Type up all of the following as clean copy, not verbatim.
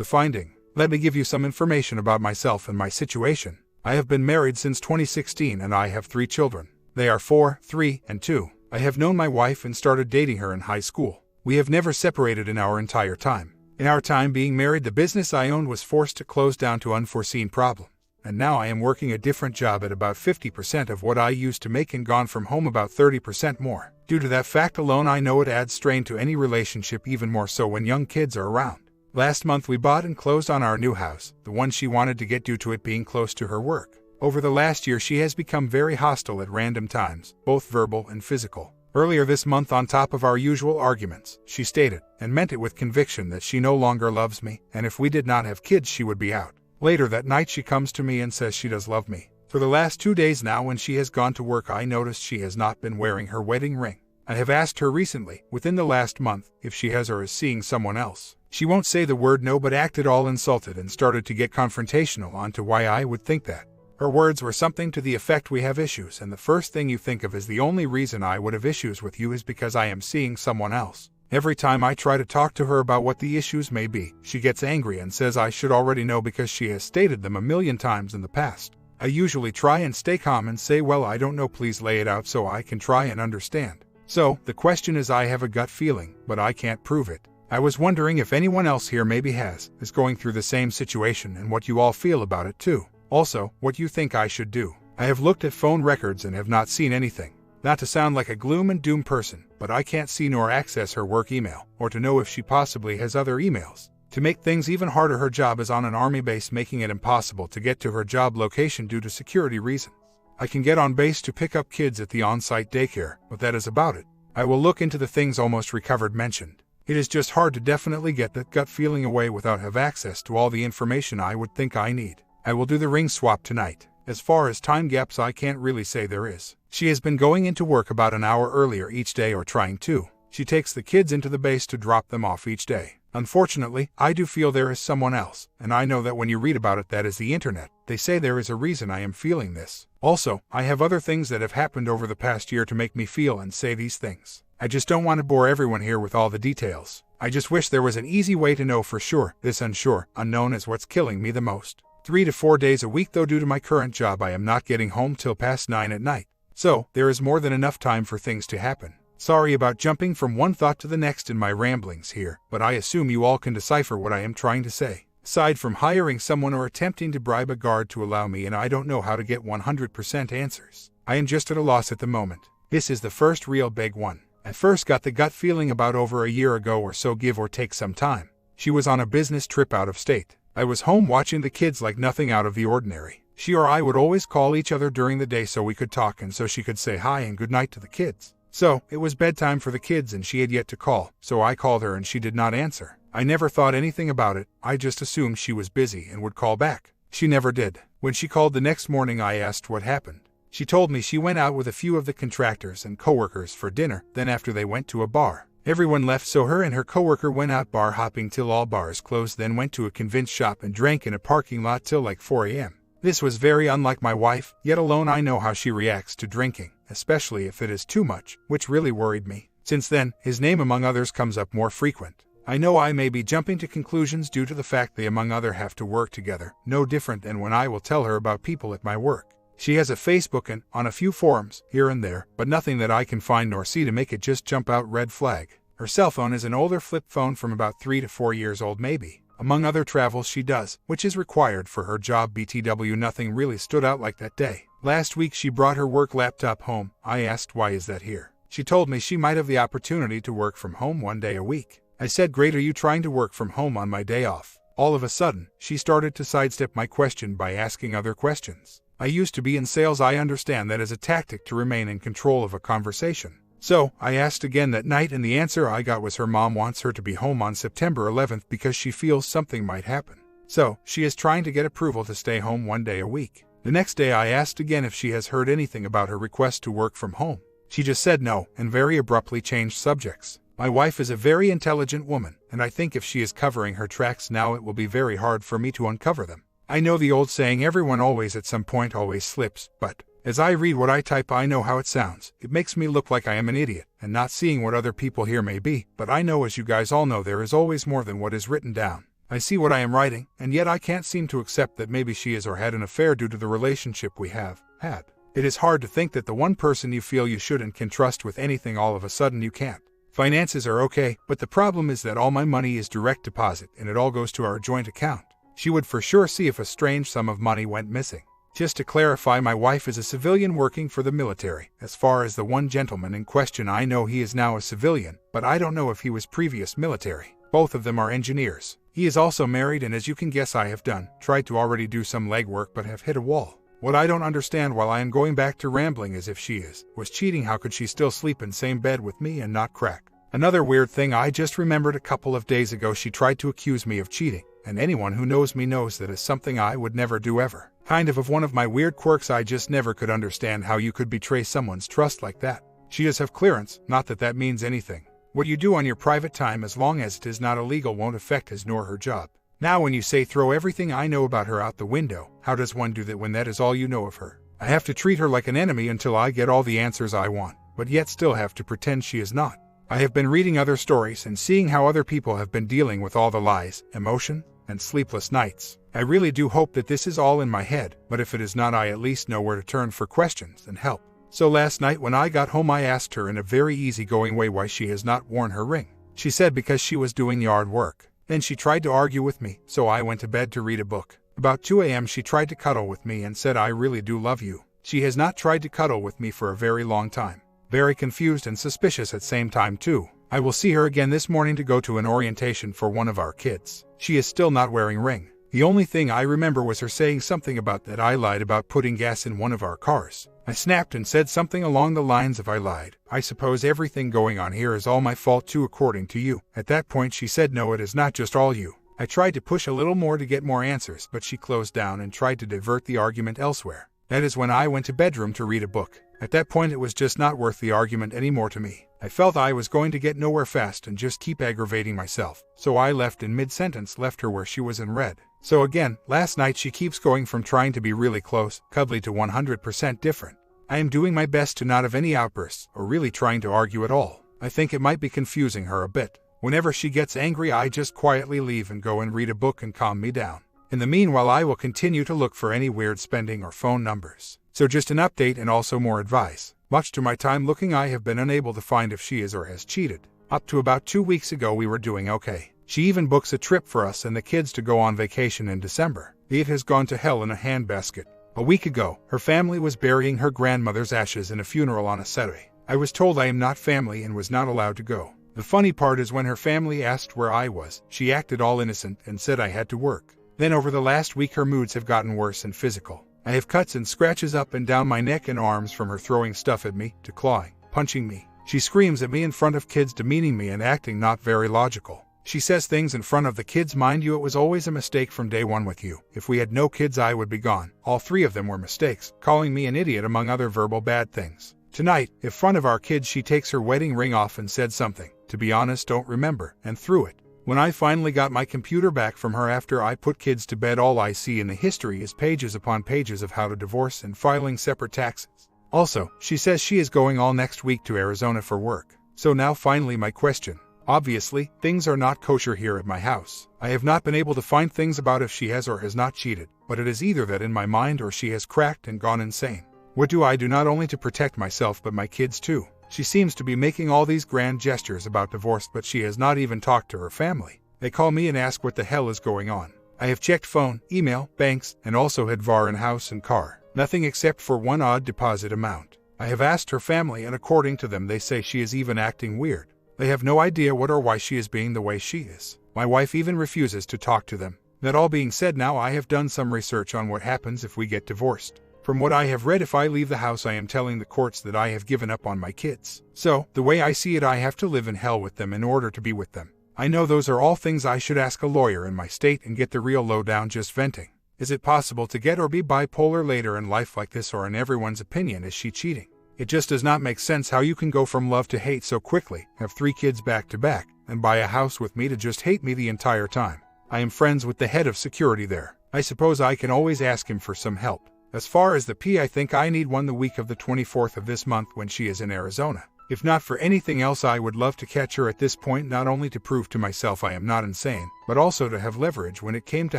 The finding. Let me give you some information about myself and my situation. I have been married since 2016 and I have 3 children. They are 4, 3, and 2. I have known my wife and started dating her in high school. We have never separated in our entire time. In our time being married, the business I owned was forced to close down to unforeseen problem. And now I am working a different job at about 50% of what I used to make and gone from home about 30% more. Due to that fact alone, I know it adds strain to any relationship, even more so when young kids are around. Last month we bought and closed on our new house, the one she wanted to get due to it being close to her work. Over the last year she has become very hostile at random times, both verbal and physical. Earlier this month, on top of our usual arguments, she stated, and meant it with conviction, that she no longer loves me, and if we did not have kids she would be out. Later that night she comes to me and says she does love me. For the last 2 days now when she has gone to work, I noticed she has not been wearing her wedding ring. I have asked her recently, within the last month, if she has or is seeing someone else. She won't say the word no, but acted all insulted and started to get confrontational onto why I would think that. Her words were something to the effect, we have issues, and the first thing you think of is the only reason I would have issues with you is because I am seeing someone else. Every time I try to talk to her about what the issues may be, she gets angry and says I should already know because she has stated them a million times in the past. I usually try and stay calm and say, well, I don't know, please lay it out so I can try and understand. So, the question is, I have a gut feeling, but I can't prove it. I was wondering if anyone else here maybe is going through the same situation and what you all feel about it too. Also, what you think I should do. I have looked at phone records and have not seen anything. Not to sound like a gloom and doom person, but I can't see nor access her work email, or to know if she possibly has other emails. To make things even harder, her job is on an army base, making it impossible to get to her job location due to security reasons. I can get on base to pick up kids at the on-site daycare, but that is about it. I will look into the things almost recovered mentioned. It is just hard to definitely get that gut feeling away without have access to all the information I would think I need. I will do the ring swap tonight. As far as time gaps, I can't really say there is. She has been going into work about an hour earlier each day, or trying to. She takes the kids into the base to drop them off each day. Unfortunately, I do feel there is someone else, and I know that when you read about it, that is the internet. They say there is a reason I am feeling this. Also, I have other things that have happened over the past year to make me feel and say these things. I just don't want to bore everyone here with all the details. I just wish there was an easy way to know for sure. This unsure, unknown is what's killing me the most. 3 to 4 days a week though, due to my current job, I am not getting home till past 9 at night. So, there is more than enough time for things to happen. Sorry about jumping from one thought to the next in my ramblings here, but I assume you all can decipher what I am trying to say. Aside from hiring someone or attempting to bribe a guard to allow me, and I don't know how to get 100% answers. I am just at a loss at the moment. This is the first real big one. I first got the gut feeling about over a year ago or so, give or take some time. She was on a business trip out of state. I was home watching the kids like nothing out of the ordinary. She or I would always call each other during the day so we could talk and so she could say hi and good night to the kids. So, it was bedtime for the kids and she had yet to call, so I called her and she did not answer. I never thought anything about it, I just assumed she was busy and would call back. She never did. When she called the next morning, I asked what happened. She told me she went out with a few of the contractors and coworkers for dinner, then after they went to a bar. Everyone left, so her and her coworker went out bar hopping till all bars closed, then went to a convenience shop and drank in a parking lot till like 4 a.m. This was very unlike my wife, yet alone I know how she reacts to drinking, especially if it is too much, which really worried me. Since then, his name among others comes up more frequent. I know I may be jumping to conclusions due to the fact they among other have to work together, no different than when I will tell her about people at my work. She has a Facebook and on a few forums, here and there, but nothing that I can find nor see to make it just jump out red flag. Her cell phone is an older flip phone from about 3 to 4 years old maybe. Among other travels she does, which is required for her job BTW, nothing really stood out like that day. Last week she brought her work laptop home. I asked why is that here. She told me she might have the opportunity to work from home 1 day a week. I said, great, are you trying to work from home on my day off? All of a sudden, she started to sidestep my question by asking other questions. I used to be in sales, I understand that as a tactic to remain in control of a conversation. So, I asked again that night and the answer I got was her mom wants her to be home on September 11th because she feels something might happen. So, she is trying to get approval to stay home 1 day a week. The next day I asked again if she has heard anything about her request to work from home. She just said no, and very abruptly changed subjects. My wife is a very intelligent woman, and I think if she is covering her tracks now, it will be very hard for me to uncover them. I know the old saying, everyone always at some point always slips, but as I read what I type, I know how it sounds. It makes me look like I am an idiot, and not seeing what other people here may be, but I know, as you guys all know, there is always more than what is written down. I see what I am writing, and yet I can't seem to accept that maybe she is or had an affair due to the relationship we have had. It is hard to think that the one person you feel you should and can trust with anything all of a sudden you can't. Finances are okay, but the problem is that all my money is direct deposit and it all goes to our joint account. She would for sure see if a strange sum of money went missing. Just to clarify, my wife is a civilian working for the military. As far as the one gentleman in question, I know he is now a civilian, but I don't know if he was previous military. Both of them are engineers. He is also married, and as you can guess, I have tried to already do some legwork but have hit a wall. What I don't understand, while I am going back to rambling as if she was cheating, how could she still sleep in same bed with me and not crack? Another weird thing I just remembered, a couple of days ago she tried to accuse me of cheating, and anyone who knows me knows that is something I would never do ever. Kind of one of my weird quirks. I just never could understand how you could betray someone's trust like that. She does have clearance, not that that means anything. What you do on your private time, as long as it is not illegal, won't affect his nor her job. Now when you say throw everything I know about her out the window, how does one do that when that is all you know of her? I have to treat her like an enemy until I get all the answers I want, but yet still have to pretend she is not. I have been reading other stories and seeing how other people have been dealing with all the lies, emotion, and sleepless nights. I really do hope that this is all in my head, but if it is not, I at least know where to turn for questions and help. So last night when I got home, I asked her in a very easygoing way why she has not worn her ring. She said because she was doing yard work. Then she tried to argue with me, so I went to bed to read a book. About 2 a.m. she tried to cuddle with me and said, "I really do love you." She has not tried to cuddle with me for a very long time. Very confused and suspicious at same time too. I will see her again this morning to go to an orientation for one of our kids. She is still not wearing ring. The only thing I remember was her saying something about that I lied about putting gas in one of our cars. I snapped and said something along the lines of, "I lied. I suppose everything going on here is all my fault too, according to you." At that point she said, "No, it is not just all you." I tried to push a little more to get more answers, but she closed down and tried to divert the argument elsewhere. That is when I went to bedroom to read a book. At that point it was just not worth the argument anymore to me. I felt I was going to get nowhere fast and just keep aggravating myself. So I left in mid-sentence, left her where she was, and read. So again, last night she keeps going from trying to be really close, cuddly, to 100% different. I am doing my best to not have any outbursts or really trying to argue at all. I think it might be confusing her a bit. Whenever she gets angry, I just quietly leave and go and read a book and calm me down. In the meanwhile, I will continue to look for any weird spending or phone numbers. So just an update and also more advice. Much to my time looking, I have been unable to find if she is or has cheated. Up to about 2 weeks ago we were doing okay. She even books a trip for us and the kids to go on vacation in December. It has gone to hell in a handbasket. A week ago, her family was burying her grandmother's ashes in a funeral on a Saturday. I was told I am not family and was not allowed to go. The funny part is when her family asked where I was, she acted all innocent and said I had to work. Then over the last week her moods have gotten worse and physical. I have cuts and scratches up and down my neck and arms from her throwing stuff at me, to clawing, punching me. She screams at me in front of kids, demeaning me and acting not very logical. She says things in front of the kids. Mind you, it was always a mistake from day one with you. If we had no kids I would be gone. All 3 of them were mistakes, calling me an idiot among other verbal bad things. Tonight, in front of our kids, she takes her wedding ring off and said something, to be honest don't remember, and threw it. When I finally got my computer back from her after I put kids to bed, all I see in the history is pages upon pages of how to divorce and filing separate taxes. Also, she says she is going all next week to Arizona for work. So now finally my question. Obviously, things are not kosher here at my house. I have not been able to find things about if she has or has not cheated, but it is either that in my mind or she has cracked and gone insane. What do I do not only to protect myself but my kids too? She seems to be making all these grand gestures about divorce, but she has not even talked to her family. They call me and ask what the hell is going on. I have checked phone, email, banks, and also had VAR in house and car. Nothing except for one odd deposit amount. I have asked her family and according to them they say she is even acting weird. They have no idea what or why she is being the way she is. My wife even refuses to talk to them. That all being said, now I have done some research on what happens if we get divorced. From what I have read, if I leave the house I am telling the courts that I have given up on my kids. So, the way I see it, I have to live in hell with them in order to be with them. I know those are all things I should ask a lawyer in my state and get the real lowdown. Just venting. Is it possible to get or be bipolar later in life like this, or in everyone's opinion is she cheating? It just does not make sense how you can go from love to hate so quickly, have 3 kids back to back, and buy a house with me to just hate me the entire time. I am friends with the head of security there. I suppose I can always ask him for some help. As far as the P, I think I need one the week of the 24th of this month when she is in Arizona. If not for anything else, I would love to catch her at this point, not only to prove to myself I am not insane, but also to have leverage when it came to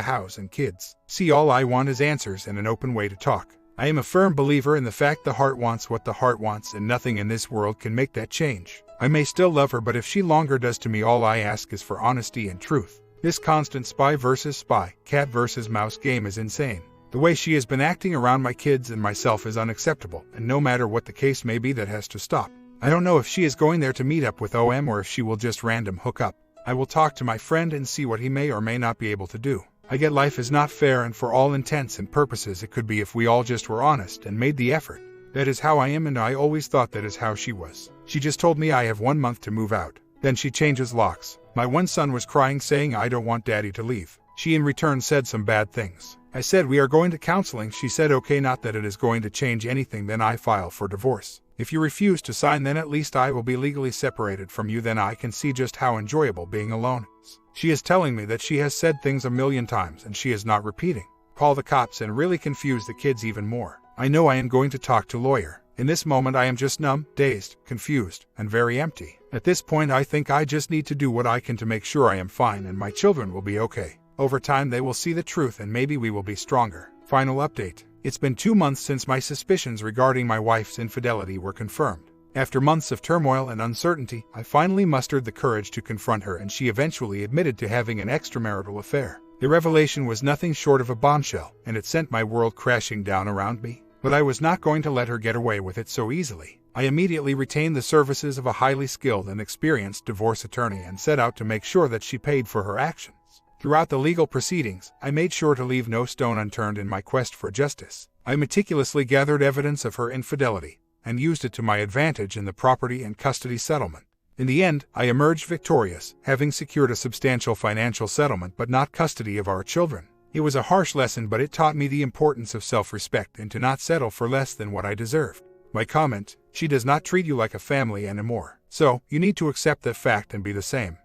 house and kids. See, all I want is answers and an open way to talk. I am a firm believer in the fact the heart wants what the heart wants, and nothing in this world can make that change. I may still love her, but if she longer does to me, all I ask is for honesty and truth. This constant spy versus spy, cat versus mouse game is insane. The way she has been acting around my kids and myself is unacceptable, and no matter what the case may be, that has to stop. I don't know if she is going there to meet up with OM or if she will just random hook up. I will talk to my friend and see what he may or may not be able to do. I get life is not fair, and for all intents and purposes it could be if we all just were honest and made the effort. That is how I am, and I always thought that is how she was. She just told me I have 1 month to move out. Then she changes locks. My one son was crying saying I don't want daddy to leave. She in return said some bad things. I said we are going to counseling. She said okay, not that it is going to change anything. Then I file for divorce. If you refuse to sign, then at least I will be legally separated from you. Then I can see just how enjoyable being alone is. She is telling me that she has said things 1,000,000 times and she is not repeating. Call the cops and really confuse the kids even more. I know I am going to talk to lawyer. In this moment I am just numb, dazed, confused, and very empty. At this point I think I just need to do what I can to make sure I am fine and my children will be okay. Over time they will see the truth and maybe we will be stronger. Final update. It's been 2 months since my suspicions regarding my wife's infidelity were confirmed. After months of turmoil and uncertainty, I finally mustered the courage to confront her, and she eventually admitted to having an extramarital affair. The revelation was nothing short of a bombshell, and it sent my world crashing down around me. But I was not going to let her get away with it so easily. I immediately retained the services of a highly skilled and experienced divorce attorney and set out to make sure that she paid for her actions. Throughout the legal proceedings, I made sure to leave no stone unturned in my quest for justice. I meticulously gathered evidence of her infidelity and used it to my advantage in the property and custody settlement. In the end, I emerged victorious, having secured a substantial financial settlement but not custody of our children. It was a harsh lesson, but it taught me the importance of self-respect and to not settle for less than what I deserved. My comment: she does not treat you like a family anymore, so you need to accept that fact and be the same.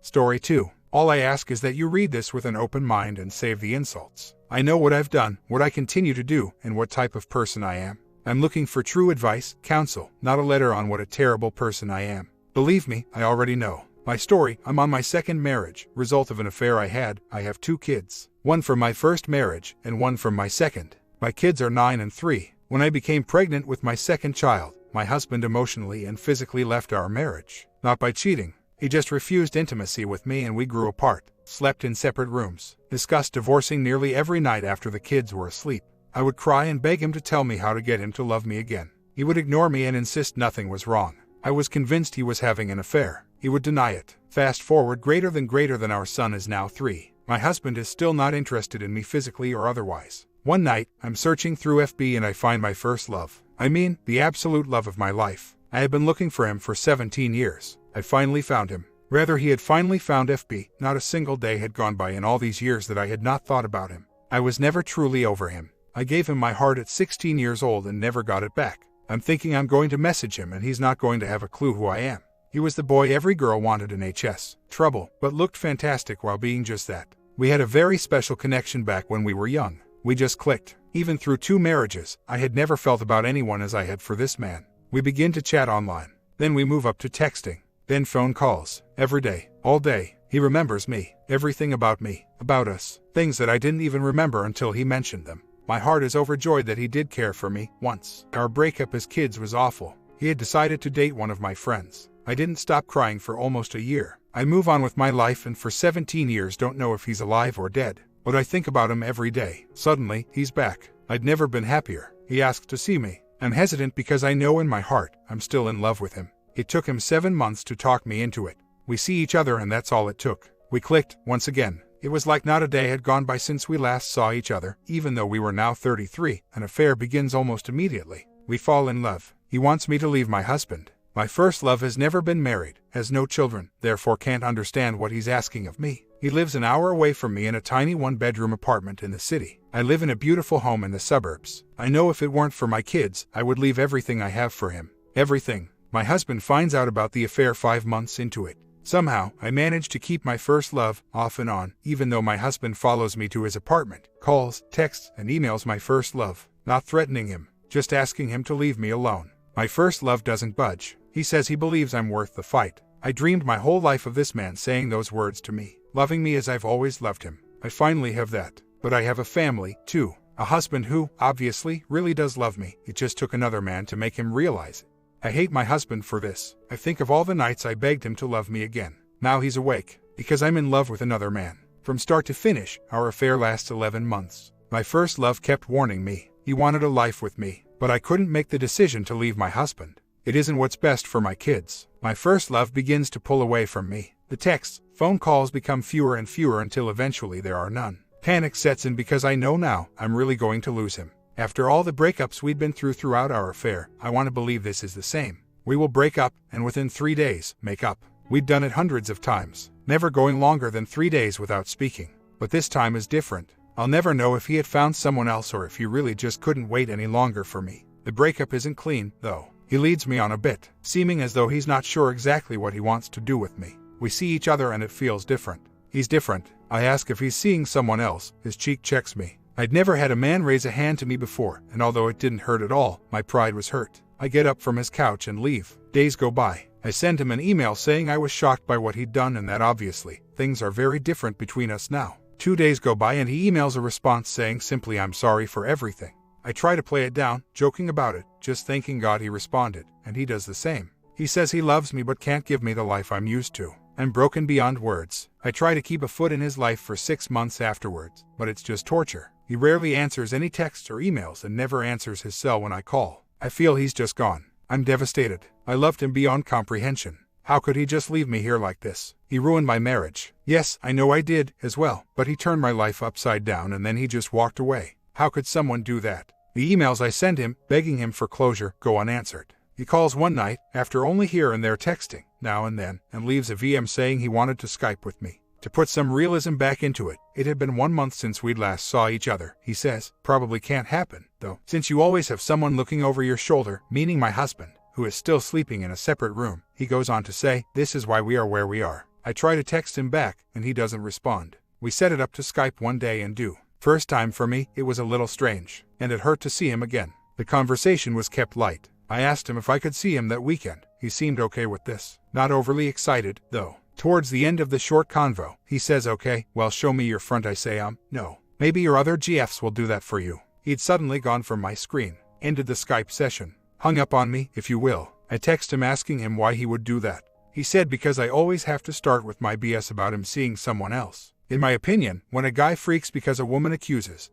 Story 2. All I ask is that you read this with an open mind and save the insults. I know what I've done, what I continue to do, and what type of person I am. I'm looking for true advice, counsel, not a letter on what a terrible person I am. Believe me, I already know. My story: I'm on my second marriage, result of an affair I had. I have 2 kids, one from my first marriage and one from my second. My kids are 9 and 3. When I became pregnant with my second child, my husband emotionally and physically left our marriage. Not by cheating. He just refused intimacy with me and we grew apart, slept in separate rooms, discussed divorcing nearly every night after the kids were asleep. I would cry and beg him to tell me how to get him to love me again. He would ignore me and insist nothing was wrong. I was convinced he was having an affair. He would deny it. Fast forward, greater than our son is now 3. My husband is still not interested in me physically or otherwise. One night, I'm searching through FB and I find my first love. I mean, the absolute love of my life. I had been looking for him for 17 years. I finally found him. Rather, he had finally found FB. Not a single day had gone by in all these years that I had not thought about him. I was never truly over him. I gave him my heart at 16 years old and never got it back. I'm thinking I'm going to message him and he's not going to have a clue who I am. He was the boy every girl wanted in HS. Trouble, but looked fantastic while being just that. We had a very special connection back when we were young. We just clicked. Even through 2 marriages, I had never felt about anyone as I had for this man. We begin to chat online. Then we move up to texting. Then phone calls. Every day. All day. He remembers me. Everything about me. About us. Things that I didn't even remember until he mentioned them. My heart is overjoyed that he did care for me, once. Our breakup as kids was awful. He had decided to date one of my friends. I didn't stop crying for almost a year. I move on with my life and for 17 years don't know if he's alive or dead. But I think about him every day. Suddenly, he's back. I'd never been happier. He asked to see me. I'm hesitant because I know in my heart I'm still in love with him. It took him 7 months to talk me into it. We see each other and that's all it took. We clicked, once again. It was like not a day had gone by since we last saw each other. Even though we were now 33, an affair begins almost immediately. We fall in love. He wants me to leave my husband. My first love has never been married, has no children, therefore can't understand what he's asking of me. He lives an hour away from me in a tiny 1-bedroom apartment in the city. I live in a beautiful home in the suburbs. I know if it weren't for my kids, I would leave everything I have for him. Everything. My husband finds out about the affair 5 months into it. Somehow, I manage to keep my first love off and on, even though my husband follows me to his apartment, calls, texts, and emails my first love, not threatening him, just asking him to leave me alone. My first love doesn't budge. He says he believes I'm worth the fight. I dreamed my whole life of this man saying those words to me, loving me as I've always loved him. I finally have that. But I have a family, too. A husband who, obviously, really does love me. It just took another man to make him realize it. I hate my husband for this. I think of all the nights I begged him to love me again. Now he's awake, because I'm in love with another man. From start to finish, our affair lasts 11 months. My first love kept warning me. He wanted a life with me, but I couldn't make the decision to leave my husband. It isn't what's best for my kids. My first love begins to pull away from me. The texts, phone calls become fewer and fewer until eventually there are none. Panic sets in because I know now I'm really going to lose him. After all the breakups we'd been through throughout our affair, I want to believe this is the same. We will break up, and within 3 days, make up. We'd done it hundreds of times, never going longer than 3 days without speaking. But this time is different. I'll never know if he had found someone else or if he really just couldn't wait any longer for me. The breakup isn't clean, though. He leads me on a bit, seeming as though he's not sure exactly what he wants to do with me. We see each other and it feels different. He's different. I ask if he's seeing someone else. His cheek checks me. I'd never had a man raise a hand to me before, and although it didn't hurt at all, my pride was hurt. I get up from his couch and leave. Days go by. I send him an email saying I was shocked by what he'd done and that obviously, things are very different between us now. 2 days go by and he emails a response saying simply I'm sorry for everything. I try to play it down, joking about it, just thanking God he responded, and he does the same. He says he loves me but can't give me the life I'm used to. I'm broken beyond words. I try to keep a foot in his life for 6 months afterwards, but it's just torture. He rarely answers any texts or emails and never answers his cell when I call. I feel he's just gone. I'm devastated. I loved him beyond comprehension. How could he just leave me here like this? He ruined my marriage. Yes, I know I did, as well, but he turned my life upside down and then he just walked away. How could someone do that? The emails I send him, begging him for closure, go unanswered. He calls one night, after only here and there texting, now and then, and leaves a VM saying he wanted to Skype with me. To put some realism back into it, it had been 1 month since we'd last saw each other, he says. Probably can't happen, though, since you always have someone looking over your shoulder, meaning my husband, who is still sleeping in a separate room. He goes on to say, this is why we are where we are. I try to text him back, and he doesn't respond. We set it up to Skype one day and do. First time for me, it was a little strange, and it hurt to see him again. The conversation was kept light. I asked him if I could see him that weekend. He seemed okay with this. Not overly excited, though. Towards the end of the short convo, he says okay, well show me your front. I say no. Maybe your other GFs will do that for you. He'd suddenly gone from my screen. Ended the Skype session. Hung up on me, if you will. I text him asking him why he would do that. He said because I always have to start with my BS about him seeing someone else. In my opinion, when a guy freaks because a woman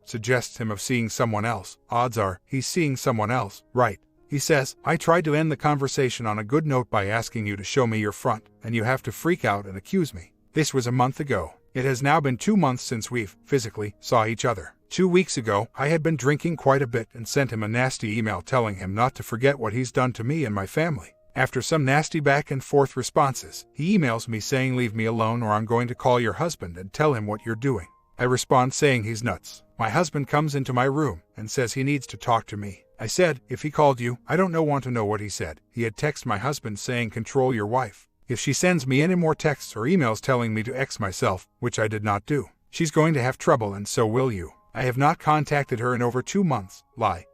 suggests him of seeing someone else, odds are, he's seeing someone else, right? He says, I tried to end the conversation on a good note by asking you to show me your front, and you have to freak out and accuse me. This was a month ago. It has now been 2 months since we've, physically, saw each other. 2 weeks ago, I had been drinking quite a bit and sent him a nasty email telling him not to forget what he's done to me and my family. After some nasty back and forth responses, he emails me saying leave me alone or I'm going to call your husband and tell him what you're doing. I respond saying he's nuts. My husband comes into my room and says he needs to talk to me. I said, if he called you, I don't want to know what he said. He had texted my husband saying control your wife. If she sends me any more texts or emails telling me to X myself, which I did not do, she's going to have trouble and so will you. I have not contacted her in over 2 months,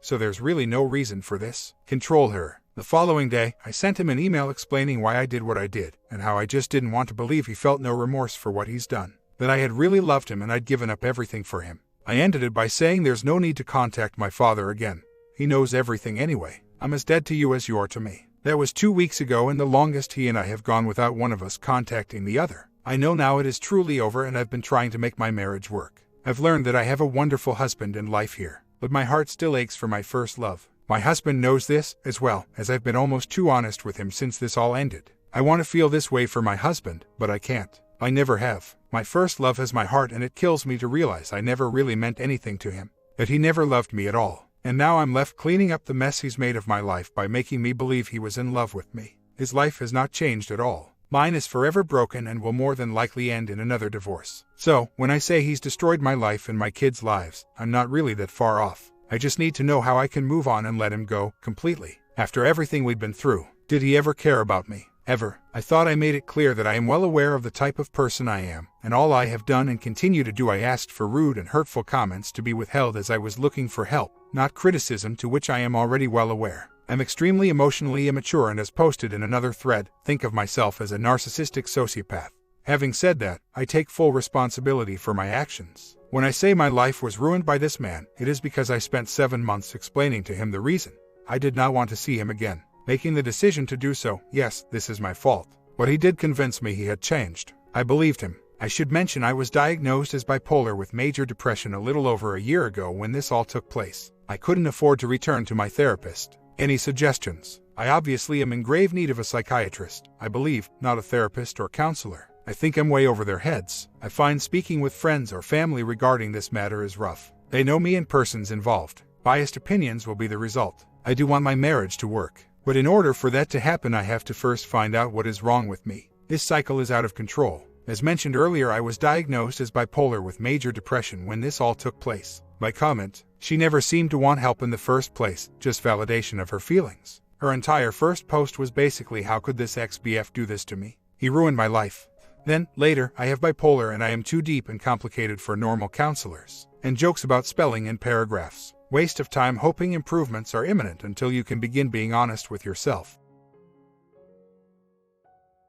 so there's really no reason for this. Control her. The following day, I sent him an email explaining why I did what I did, and how I just didn't want to believe he felt no remorse for what he's done. That I had really loved him and I'd given up everything for him. I ended it by saying there's no need to contact my father again. He knows everything anyway. I'm as dead to you as you are to me. That was 2 weeks ago and the longest he and I have gone without one of us contacting the other. I know now it is truly over and I've been trying to make my marriage work. I've learned that I have a wonderful husband and life here, but my heart still aches for my first love. My husband knows this, as well, as I've been almost too honest with him since this all ended. I want to feel this way for my husband, but I can't. I never have. My first love has my heart and it kills me to realize I never really meant anything to him. That he never loved me at all. And now I'm left cleaning up the mess he's made of my life by making me believe he was in love with me. His life has not changed at all. Mine is forever broken and will more than likely end in another divorce. So, when I say he's destroyed my life and my kids' lives, I'm not really that far off. I just need to know how I can move on and let him go, completely. After everything we'd been through, did he ever care about me? Ever? I thought I made it clear that I am well aware of the type of person I am, and all I have done and continue to do. I asked for rude and hurtful comments to be withheld as I was looking for help, not criticism, to which I am already well aware. I'm extremely emotionally immature, and as posted in another thread, think of myself as a narcissistic sociopath. Having said that, I take full responsibility for my actions. When I say my life was ruined by this man, it is because I spent 7 months explaining to him the reason. I did not want to see him again. Making the decision to do so, yes, this is my fault. But he did convince me he had changed. I believed him. I should mention I was diagnosed as bipolar with major depression a little over a year ago when this all took place. I couldn't afford to return to my therapist. Any suggestions? I obviously am in grave need of a psychiatrist, I believe, not a therapist or counselor. I think I'm way over their heads. I find speaking with friends or family regarding this matter is rough. They know me and persons involved. Biased opinions will be the result. I do want my marriage to work. But in order for that to happen, I have to first find out what is wrong with me. This cycle is out of control. As mentioned earlier, I was diagnosed as bipolar with major depression when this all took place. My comment, she never seemed to want help in the first place, just validation of her feelings. Her entire first post was basically, how could this ex-BF do this to me? He ruined my life. Then, later, I have bipolar and I am too deep and complicated for normal counselors. And jokes about spelling in paragraphs. Waste of time hoping improvements are imminent until you can begin being honest with yourself.